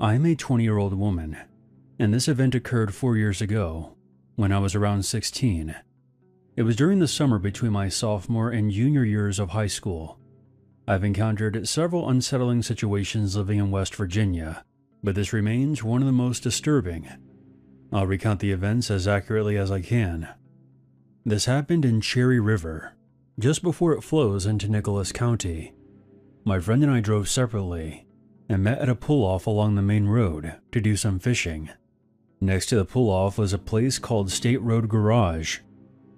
I'm a 20-year-old woman, and this event occurred 4 years ago, when I was around 16. It was during the summer between my sophomore and junior years of high school. I've encountered several unsettling situations living in West Virginia, but this remains one of the most disturbing. I'll recount the events as accurately as I can. This happened in Cherry River, just before it flows into Nicholas County. My friend and I drove separately and met at a pull-off along the main road to do some fishing. Next to the pull-off was a place called State Road Garage.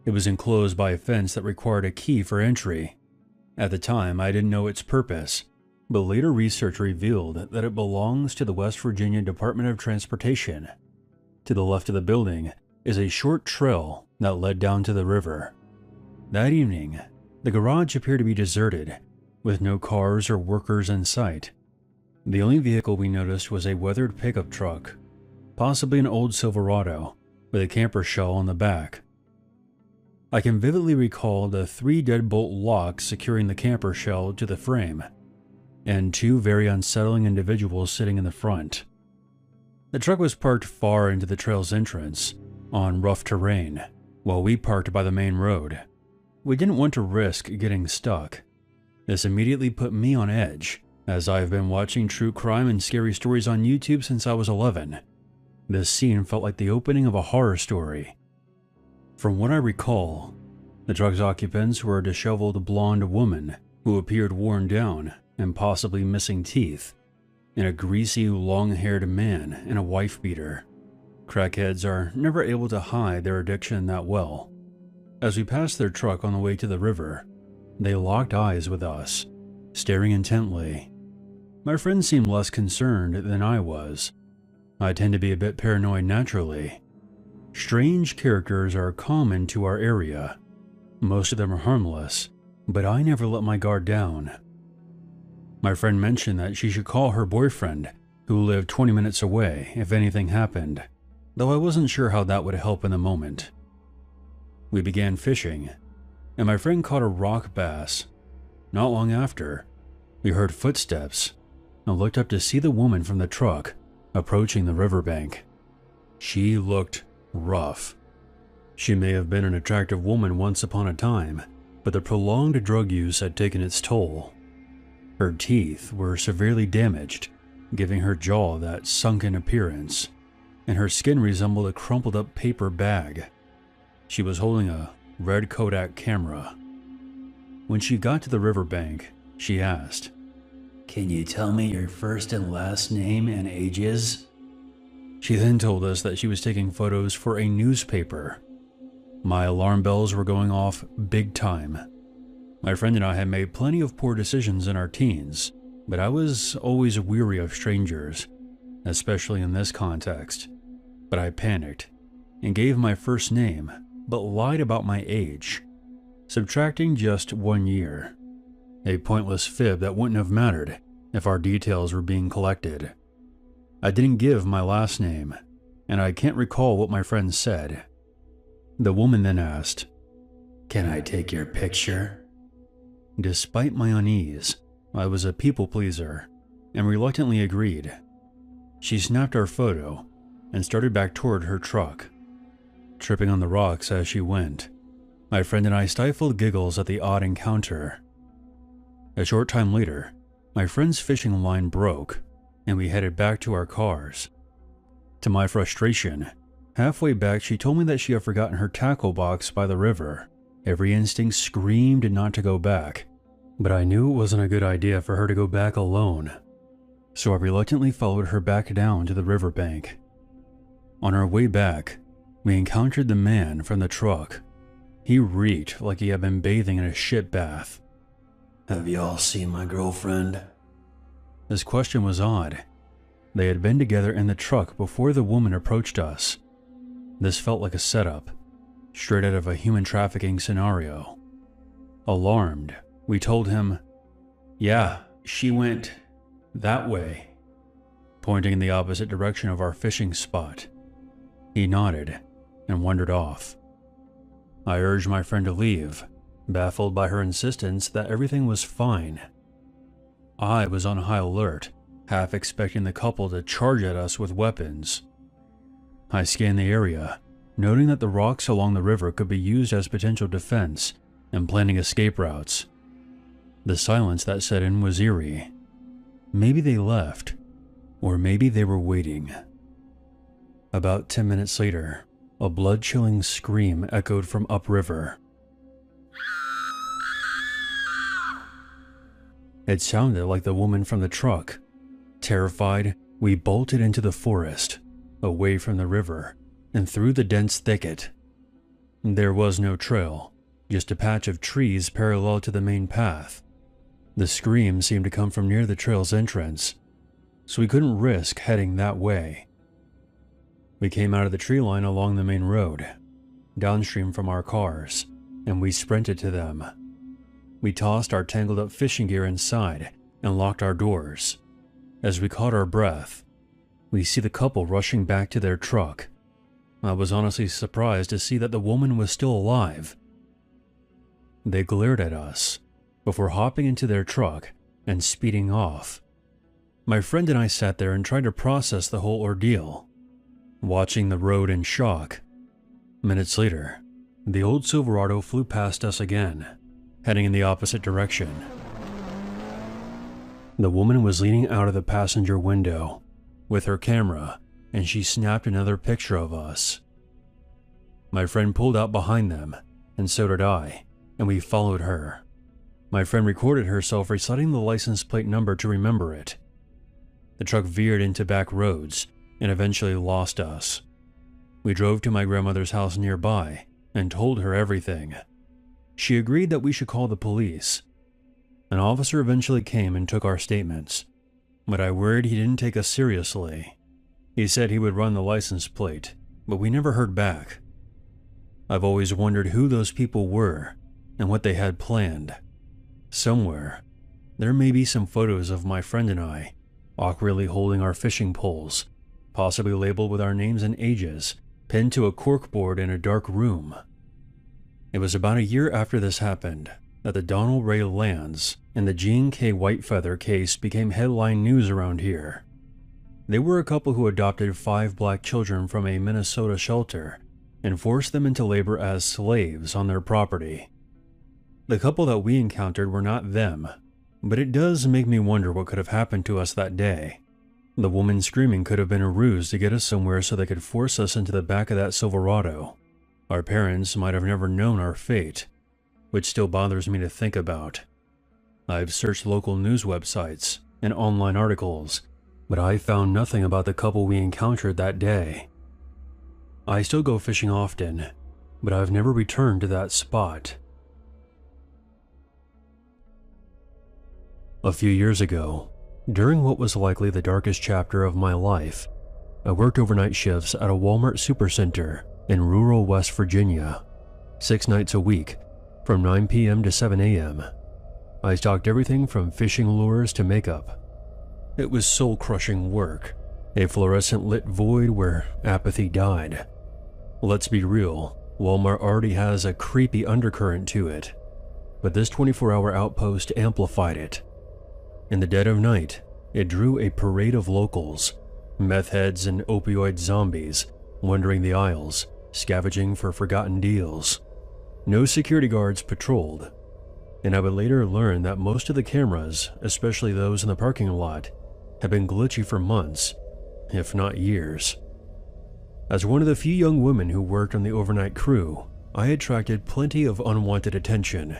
It was enclosed by a fence that required a key for entry. At the time, I didn't know its purpose, but later research revealed that it belongs to the West Virginia Department of Transportation. To the left of the building is a short trail that led down to the river. That evening, the garage appeared to be deserted, with no cars or workers in sight. The only vehicle we noticed was a weathered pickup truck, possibly an old Silverado, with a camper shell on the back. I can vividly recall the 3 deadbolt locks securing the camper shell to the frame, and 2 very unsettling individuals sitting in the front. The truck was parked far into the trail's entrance, on rough terrain, while we parked by the main road. We didn't want to risk getting stuck. This immediately put me on edge, as I have been watching true crime and scary stories on YouTube since I was 11. This scene felt like the opening of a horror story. From what I recall, the truck's occupants were a disheveled blonde woman who appeared worn down and possibly missing teeth, and a greasy, long-haired man in a wife beater. Crackheads are never able to hide their addiction that well. As we passed their truck on the way to the river, they locked eyes with us, staring intently. My friend seemed less concerned than I was. I tend to be a bit paranoid naturally. Strange characters are common to our area. Most of them are harmless, but I never let my guard down. My friend mentioned that she should call her boyfriend, who lived 20 minutes away, if anything happened, though I wasn't sure how that would help in the moment. We began fishing, and my friend caught a rock bass. Not long after, we heard footsteps and looked up to see the woman from the truck approaching the riverbank. She looked rough. She may have been an attractive woman once upon a time, but the prolonged drug use had taken its toll. Her teeth were severely damaged, giving her jaw that sunken appearance, and her skin resembled a crumpled up paper bag. She was holding a red Kodak camera. When she got to the riverbank, she asked, "Can you tell me your first and last name and ages?" She then told us that she was taking photos for a newspaper. My alarm bells were going off big time. My friend and I had made plenty of poor decisions in our teens, but I was always weary of strangers, especially in this context. But I panicked and gave my first name, but lied about my age, subtracting just 1 year. A pointless fib that wouldn't have mattered if our details were being collected. I didn't give my last name, and I can't recall what my friend said. The woman then asked, "Can I take your picture?" Despite my unease, I was a people pleaser and reluctantly agreed. She snapped our photo and started back toward her truck, tripping on the rocks as she went. My friend and I stifled giggles at the odd encounter. A short time later, my friend's fishing line broke, and we headed back to our cars. To my frustration, halfway back she told me that she had forgotten her tackle box by the river. Every instinct screamed not to go back, but I knew it wasn't a good idea for her to go back alone, so I reluctantly followed her back down to the riverbank. On our way back, we encountered the man from the truck. He reeked like he had been bathing in a shit bath. "Have y'all seen my girlfriend?" This question was odd. They had been together in the truck before the woman approached us. This felt like a setup, straight out of a human trafficking scenario. Alarmed, we told him, "Yeah, she went that way," pointing in the opposite direction of our fishing spot. He nodded and wandered off. I urged my friend to leave, baffled by her insistence that everything was fine. I was on high alert, half expecting the couple to charge at us with weapons. I scanned the area, noting that the rocks along the river could be used as potential defense and planning escape routes. The silence that set in was eerie. Maybe they left, or maybe they were waiting. About 10 minutes later, a blood-chilling scream echoed from upriver. It sounded like the woman from the truck. Terrified, we bolted into the forest, away from the river, and through the dense thicket. There was no trail, just a patch of trees parallel to the main path. The scream seemed to come from near the trail's entrance, so we couldn't risk heading that way. We came out of the tree line along the main road, downstream from our cars, and we sprinted to them. We tossed our tangled up fishing gear inside and locked our doors. As we caught our breath, we see the couple rushing back to their truck. I was honestly surprised to see that the woman was still alive. They glared at us before hopping into their truck and speeding off. My friend and I sat there and tried to process the whole ordeal, watching the road in shock. Minutes later, the old Silverado flew past us again, heading in the opposite direction. The woman was leaning out of the passenger window with her camera, and she snapped another picture of us. My friend pulled out behind them, and so did I, and we followed her. My friend recorded herself reciting the license plate number to remember it. The truck veered into back roads and eventually lost us. We drove to my grandmother's house nearby and told her everything. She agreed that we should call the police. An officer eventually came and took our statements, but I worried he didn't take us seriously. He said he would run the license plate, but we never heard back. I've always wondered who those people were and what they had planned. Somewhere, there may be some photos of my friend and I, awkwardly holding our fishing poles, possibly labeled with our names and ages, pinned to a corkboard in a dark room. It was about a year after this happened that the Donald Ray Lands and the Jean K. Whitefeather case became headline news around here. They were a couple who adopted 5 black children from a Minnesota shelter and forced them into labor as slaves on their property. The couple that we encountered were not them, but it does make me wonder what could have happened to us that day. The woman screaming could have been a ruse to get us somewhere so they could force us into the back of that Silverado. Our parents might have never known our fate, which still bothers me to think about. I've searched local news websites and online articles, but I found nothing about the couple we encountered that day. I still go fishing often, but I've never returned to that spot. A few years ago, during what was likely the darkest chapter of my life, I worked overnight shifts at a Walmart supercenter in rural West Virginia, 6 nights a week, from 9 p.m. to 7 a.m. I stocked everything from fishing lures to makeup. It was soul-crushing work, a fluorescent lit void where apathy died. Let's be real, Walmart already has a creepy undercurrent to it, but this 24-hour outpost amplified it. In the dead of night, it drew a parade of locals, meth heads and opioid zombies, wandering the aisles, scavenging for forgotten deals. No security guards patrolled, and I would later learn that most of the cameras, especially those in the parking lot, had been glitchy for months, if not years. As one of the few young women who worked on the overnight crew, I attracted plenty of unwanted attention,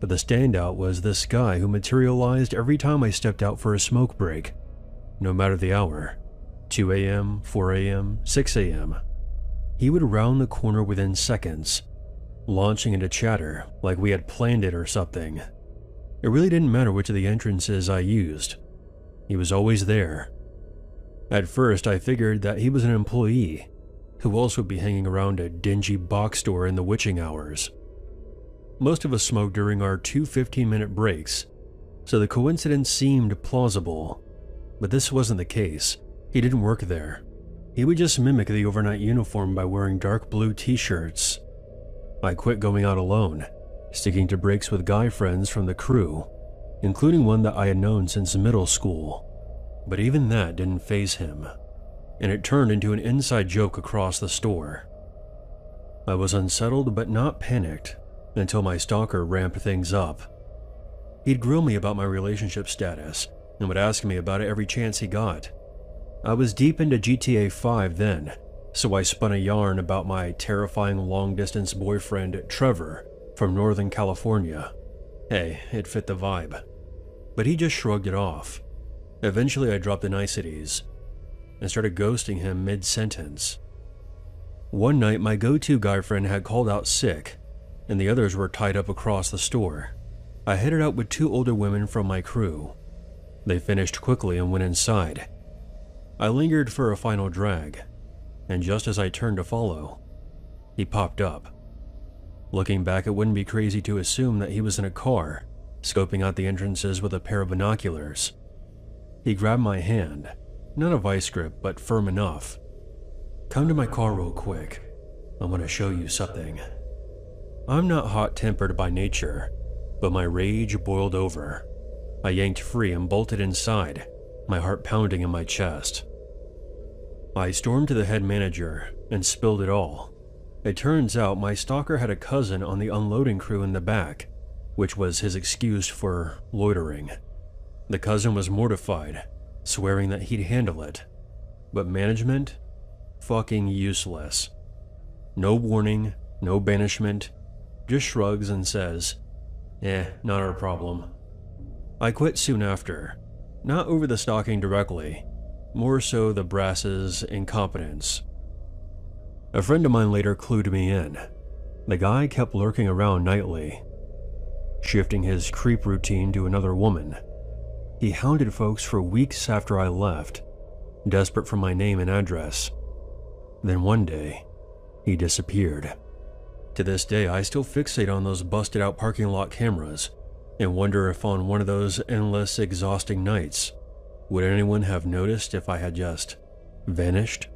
but the standout was this guy who materialized every time I stepped out for a smoke break, no matter the hour, 2 a.m., 4 a.m., 6 a.m. He would round the corner within seconds, launching into chatter like we had planned it or something. It really didn't matter which of the entrances I used. He was always there. At first, I figured that he was an employee who also would be hanging around a dingy box store in the witching hours. Most of us smoked during our 2 15-minute breaks, so the coincidence seemed plausible. But this wasn't the case. He didn't work there. He would just mimic the overnight uniform by wearing dark blue t-shirts. I quit going out alone, sticking to breaks with guy friends from the crew, including one that I had known since middle school. But even that didn't faze him, and it turned into an inside joke across the store. I was unsettled but not panicked until my stalker ramped things up. He'd grill me about my relationship status and would ask me about it every chance he got. I was deep into GTA 5 then, so I spun a yarn about my terrifying long-distance boyfriend Trevor from Northern California. Hey, it fit the vibe. But he just shrugged it off. Eventually I dropped the niceties and started ghosting him mid-sentence. One night my go-to guy friend had called out sick, and the others were tied up across the store. I headed out with 2 older women from my crew. They finished quickly and went inside. I lingered for a final drag, and just as I turned to follow, he popped up. Looking back, it wouldn't be crazy to assume that he was in a car, scoping out the entrances with a pair of binoculars. He grabbed my hand, not a vice grip, but firm enough. "Come to my car real quick. I want to show you something." I'm not hot-tempered by nature, but my rage boiled over. I yanked free and bolted inside, my heart pounding in my chest. I stormed to the head manager and spilled it all. It turns out my stalker had a cousin on the unloading crew in the back, which was his excuse for loitering. The cousin was mortified, swearing that he'd handle it. But management? Fucking useless. No warning, no banishment, just shrugs and says, not our problem. I quit soon after, not over the stalking directly, more so the brass's incompetence. A friend of mine later clued me in. The guy kept lurking around nightly, shifting his creep routine to another woman. He hounded folks for weeks after I left, desperate for my name and address. Then one day, he disappeared. To this day, I still fixate on those busted out parking lot cameras and wonder if on one of those endless, exhausting nights, would anyone have noticed if I had just vanished?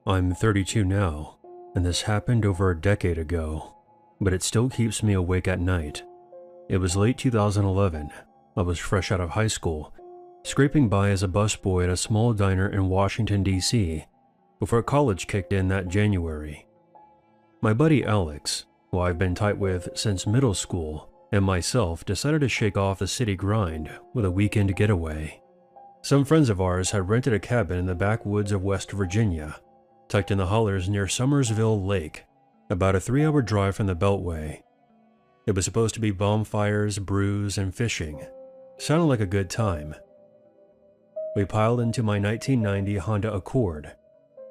I'm 32 now, and this happened over a decade ago, but it still keeps me awake at night. It was late 2011. I was fresh out of high school, scraping by as a busboy at a small diner in Washington, D.C., before college kicked in that January. My buddy Alex, who I've been tight with since middle school, and myself decided to shake off the city grind with a weekend getaway. Some friends of ours had rented a cabin in the backwoods of West Virginia, tucked in the hollers near Summersville Lake, about a 3-hour drive from the Beltway. It was supposed to be bonfires, brews, and fishing. Sounded like a good time. We piled into my 1990 Honda Accord.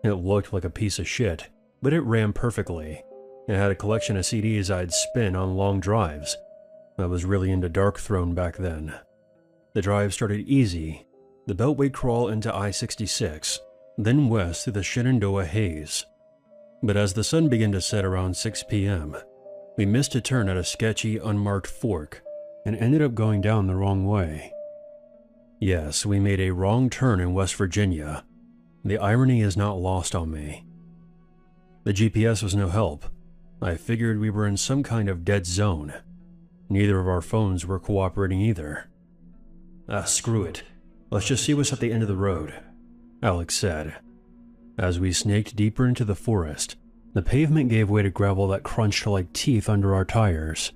It looked like a piece of shit, but it ran perfectly. It had a collection of CDs I'd spin on long drives. I was really into Darkthrone back then. The drive started easy, the Beltway crawl into I-66, then west through the Shenandoah haze. But as the sun began to set around 6 p.m., we missed a turn at a sketchy, unmarked fork and ended up going down the wrong way. Yes, we made a wrong turn in West Virginia. The irony is not lost on me. The GPS was no help. I figured we were in some kind of dead zone. Neither of our phones were cooperating either. Screw it. Let's just see what's at the end of the road, Alex said. As we snaked deeper into the forest, the pavement gave way to gravel that crunched like teeth under our tires.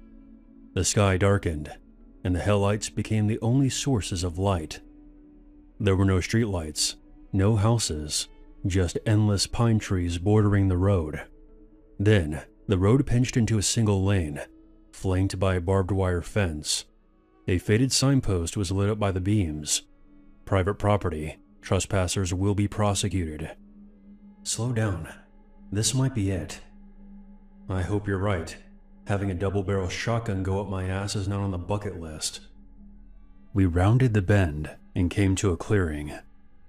The sky darkened, and the headlights became the only sources of light. There were no streetlights, no houses, just endless pine trees bordering the road. Then, the road pinched into a single lane, flanked by a barbed wire fence. A faded signpost was lit up by the beams. Private property. Trespassers will be prosecuted. Slow down. This might be it. I hope you're right. Having a double-barrel shotgun go up my ass is not on the bucket list. We rounded the bend and came to a clearing.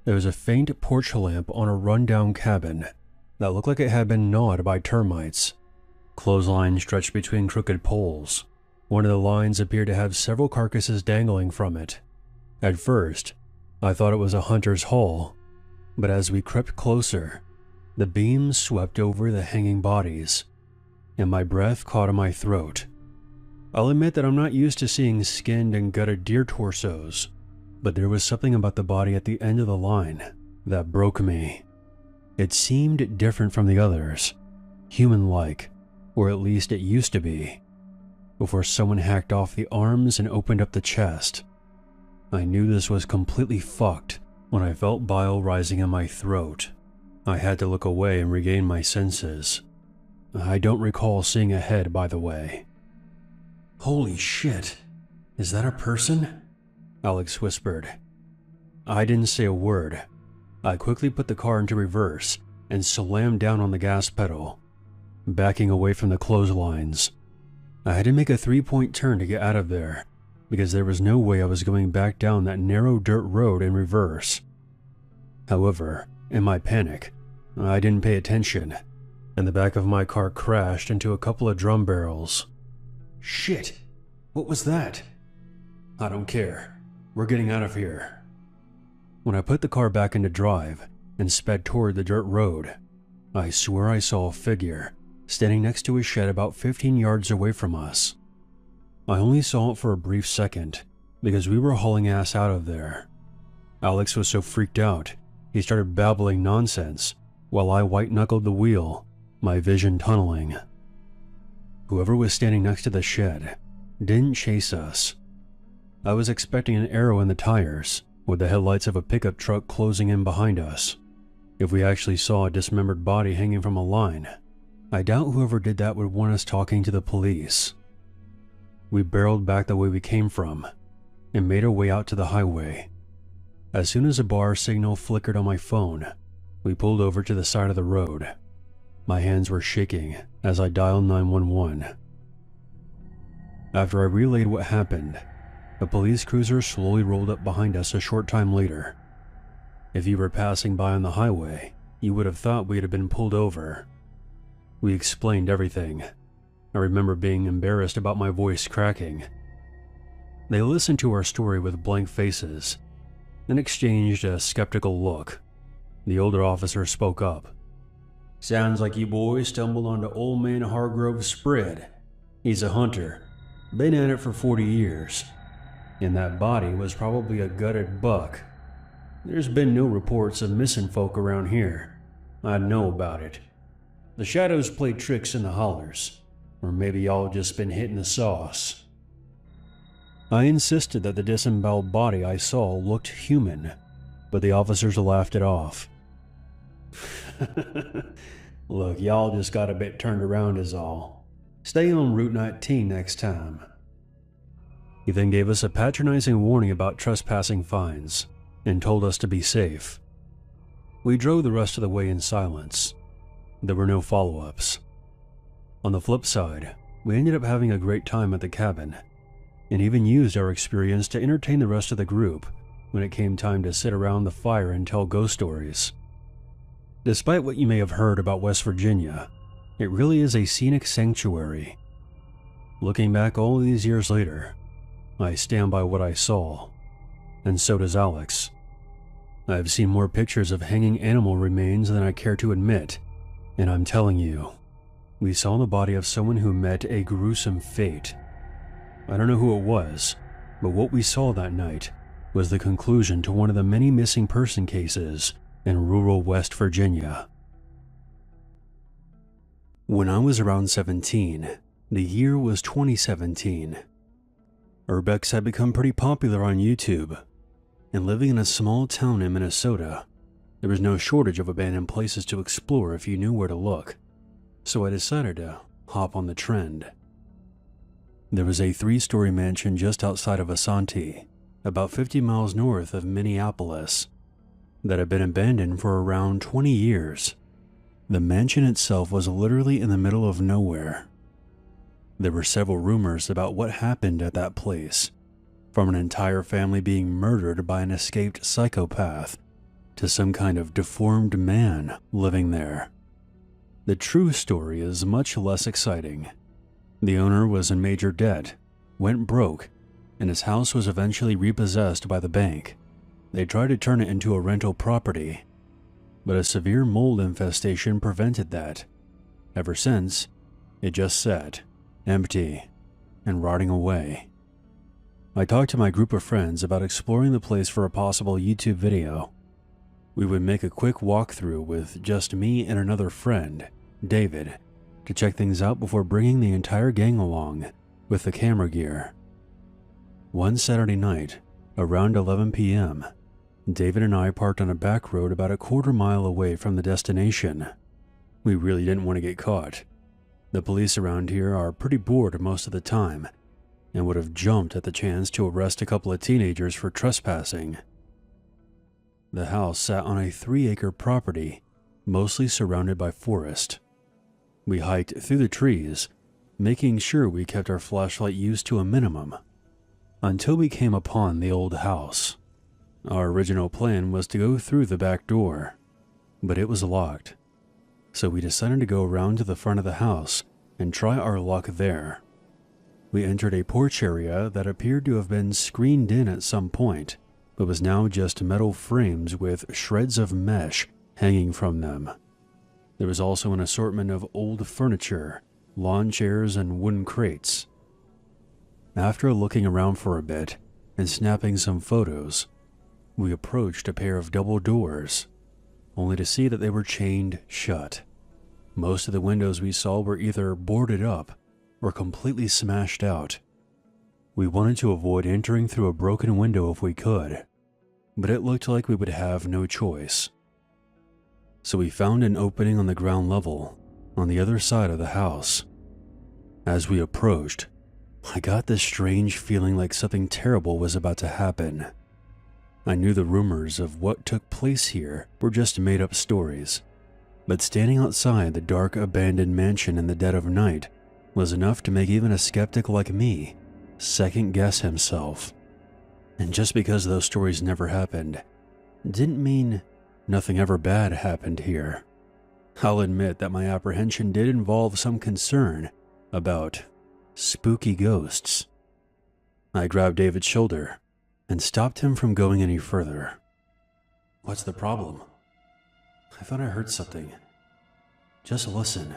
There was a faint porch lamp on a run-down cabin that looked like it had been gnawed by termites. Clotheslines stretched between crooked poles. One of the lines appeared to have several carcasses dangling from it. At first, I thought it was a hunter's haul, but as we crept closer, the beams swept over the hanging bodies, and my breath caught in my throat. I'll admit that I'm not used to seeing skinned and gutted deer torsos, but there was something about the body at the end of the line that broke me. It seemed different from the others, human-like, or at least it used to be. Before someone hacked off the arms and opened up the chest, I knew this was completely fucked when I felt bile rising in my throat. I had to look away and regain my senses. I don't recall seeing a head, by the way. "Holy shit, is that a person?" Alex whispered. I didn't say a word. I quickly put the car into reverse and slammed down on the gas pedal, backing away from the clotheslines. I had to make a 3-point turn to get out of there, because there was no way I was going back down that narrow dirt road in reverse. However, in my panic, I didn't pay attention, and the back of my car crashed into a couple of drum barrels. "Shit! What was that?" "I don't care. We're getting out of here." When I put the car back into drive and sped toward the dirt road, I swear I saw a figure standing next to a shed about 15 yards away from us. I only saw it for a brief second, because we were hauling ass out of there. Alex was so freaked out, he started babbling nonsense, while I white-knuckled the wheel, my vision tunneling. Whoever was standing next to the shed didn't chase us. I was expecting an arrow in the tires, with the headlights of a pickup truck closing in behind us. If we actually saw a dismembered body hanging from a line, I doubt whoever did that would want us talking to the police. We barreled back the way we came from, and made our way out to the highway. As soon as a bar signal flickered on my phone, we pulled over to the side of the road. My hands were shaking as I dialed 911. After I relayed what happened, a police cruiser slowly rolled up behind us a short time later. If you were passing by on the highway, you would have thought we had been pulled over. We explained everything. I remember being embarrassed about my voice cracking. They listened to our story with blank faces, then exchanged a skeptical look. The older officer spoke up. "Sounds like you boys stumbled onto Old Man Hargrove's spread. He's a hunter, been at it for 40 years. And that body was probably a gutted buck. There's been no reports of missing folk around here. I know about it. The shadows play tricks in the hollers, or maybe y'all just been hitting the sauce." I insisted that the disemboweled body I saw looked human, but the officers laughed it off. "Look, y'all just got a bit turned around is all. Stay on Route 19 next time." He then gave us a patronizing warning about trespassing fines, and told us to be safe. We drove the rest of the way in silence. There were no follow-ups. On the flip side, we ended up having a great time at the cabin, and even used our experience to entertain the rest of the group when it came time to sit around the fire and tell ghost stories. Despite what you may have heard about West Virginia, it really is a scenic sanctuary. Looking back all these years later, I stand by what I saw, and so does Alex. I've seen more pictures of hanging animal remains than I care to admit, and I'm telling you, we saw the body of someone who met a gruesome fate. I don't know who it was, but what we saw that night was the conclusion to one of the many missing person cases in rural West Virginia. When I was around 17, the year was 2017. Urbex had become pretty popular on YouTube, and living in a small town in Minnesota, there was no shortage of abandoned places to explore if you knew where to look, so I decided to hop on the trend. There was a 3-story mansion just outside of Asante, about 50 miles north of Minneapolis, that had been abandoned for around 20 years. The mansion itself was literally in the middle of nowhere. There were several rumors about what happened at that place, from an entire family being murdered by an escaped psychopath to some kind of deformed man living there. The true story is much less exciting. The owner was in major debt, went broke, and his house was eventually repossessed by the bank. They tried to turn it into a rental property, but a severe mold infestation prevented that. Ever since, it just sat empty. and rotting away. I talked to my group of friends about exploring the place for a possible YouTube video. We would make a quick walkthrough with just me and another friend, David, to check things out before bringing the entire gang along with the camera gear. One Saturday night, around 11 p.m., David and I parked on a back road about a quarter-mile away from the destination. We really didn't want to get caught. The police around here are pretty bored most of the time and would have jumped at the chance to arrest a couple of teenagers for trespassing. The house sat on a 3-acre property, mostly surrounded by forest. We hiked through the trees, making sure we kept our flashlight use to a minimum, until we came upon the old house. Our original plan was to go through the back door, but it was locked, so we decided to go around to the front of the house and try our luck there. We entered a porch area that appeared to have been screened in at some point, but was now just metal frames with shreds of mesh hanging from them. There was also an assortment of old furniture, lawn chairs, and wooden crates. After looking around for a bit and snapping some photos, we approached a pair of double doors, only to see that they were chained shut. Most of the windows we saw were either boarded up or completely smashed out. We wanted to avoid entering through a broken window if we could, but it looked like we would have no choice. So we found an opening on the ground level on the other side of the house. As we approached, I got this strange feeling like something terrible was about to happen. I knew the rumors of what took place here were just made-up stories, but standing outside the dark, abandoned mansion in the dead of night was enough to make even a skeptic like me second-guess himself. And just because those stories never happened, didn't mean nothing ever bad happened here. I'll admit that my apprehension did involve some concern about spooky ghosts. I grabbed David's shoulder and stopped him from going any further. "What's the problem?" "I thought I heard something. Just listen."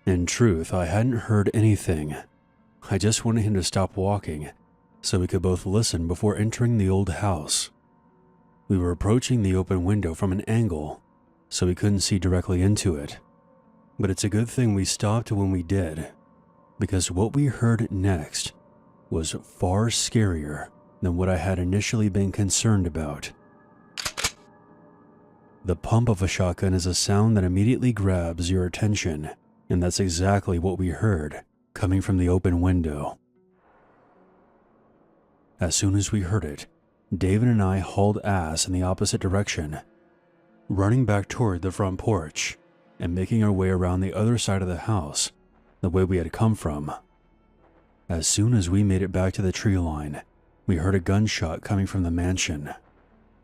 In truth, I hadn't heard anything. I just wanted him to stop walking so we could both listen before entering the old house. We were approaching the open window from an angle, so we couldn't see directly into it. But it's a good thing we stopped when we did, because what we heard next was far scarier than what I had initially been concerned about. The pump of a shotgun is a sound that immediately grabs your attention, and that's exactly what we heard coming from the open window. As soon as we heard it, David and I hauled ass in the opposite direction, running back toward the front porch and making our way around the other side of the house, the way we had come from. As soon as we made it back to the tree line, we heard a gunshot coming from the mansion.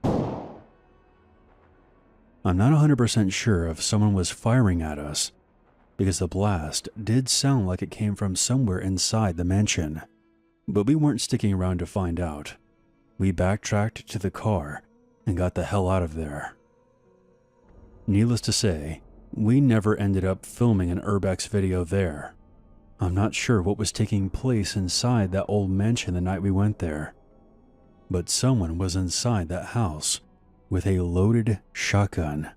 I'm not 100% sure if someone was firing at us, because the blast did sound like it came from somewhere inside the mansion, but we weren't sticking around to find out. We backtracked to the car and got the hell out of there. Needless to say, we never ended up filming an Urbex video there. I'm not sure what was taking place inside that old mansion the night we went there, but someone was inside that house with a loaded shotgun.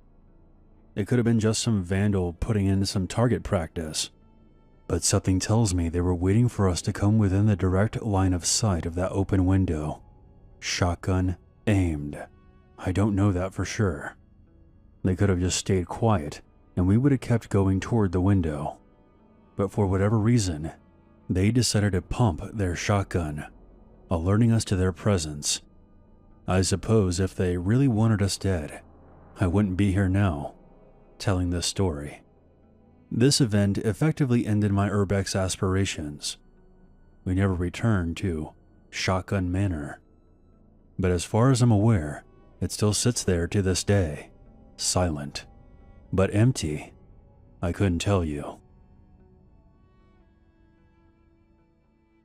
It could have been just some vandal putting in some target practice, but something tells me they were waiting for us to come within the direct line of sight of that open window. Shotgun aimed. I don't know that for sure. They could have just stayed quiet and we would have kept going toward the window. But for whatever reason, they decided to pump their shotgun, alerting us to their presence. I suppose if they really wanted us dead, I wouldn't be here now, telling this story. This event effectively ended my Urbex aspirations. We never returned to Shotgun Manor. But as far as I'm aware, it still sits there to this day, silent, but empty. I couldn't tell you.